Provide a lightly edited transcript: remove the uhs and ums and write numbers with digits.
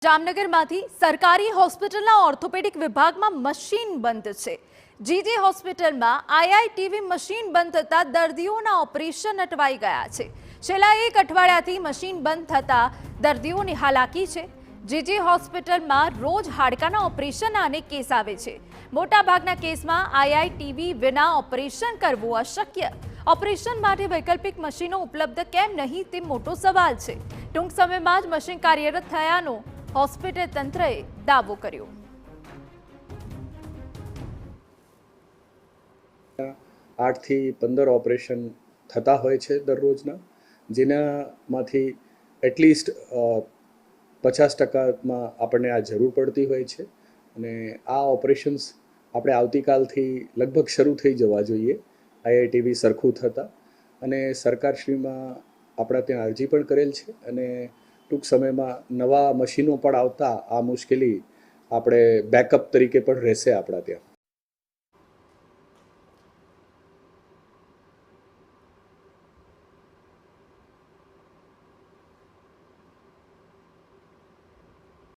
જામનગરમાંથી સરકારી હોસ્પિટલના ઓર્થોપેડિક વિભાગમાં મશીન બંધ છે। જીજી હોસ્પિટલમાં આઈઆઈટીવી મશીન બંધ થતા દર્દીઓના ઓપરેશન અટવાઈ ગયા છે। છેલ્લા એક અઠવાડિયાથી મશીન બંધ થતા દર્દીઓની હાલાકી છે। જીજી હોસ્પિટલમાં રોજ હાડકાના ઓપરેશનના અનેક કેસ આવે છે। મોટાભાગના કેસમાં આઈઆઈટીવી વિના ઓપરેશન કરવું અશક્ય। ઓપરેશન માટે વૈકલ્પિક મશીનો ઉપલબ્ધ કેમ નહીં તે મોટો સવાલ છે। ટૂંક સમયમાં જ મશીન કાર્યરત થયાનો હોસ્પિટલ તંત્રએ દાવો કર્યો। 8 થી 15 ઓપરેશન થતા હોય છે દરરોજના, જેનામાંથી એટલીસ્ટ 50% આપણને આ જરૂર પડતી હોય છે અને આ ઓપરેશન્સ આપણે આવતીકાલથી લગભગ શરૂ થઈ જવા જોઈએ આઈઆઈટીવી સરખું થતાં। અને સરકારશ્રીમાં આપણા ત્યાં અરજી પણ કરેલ છે અને ટૂંક સમયમાં નવા મશીનો પણ આવતા આ મુશ્કેલી આપણે બેકઅપ તરીકે પણ રહેશે આપણા ત્યાં।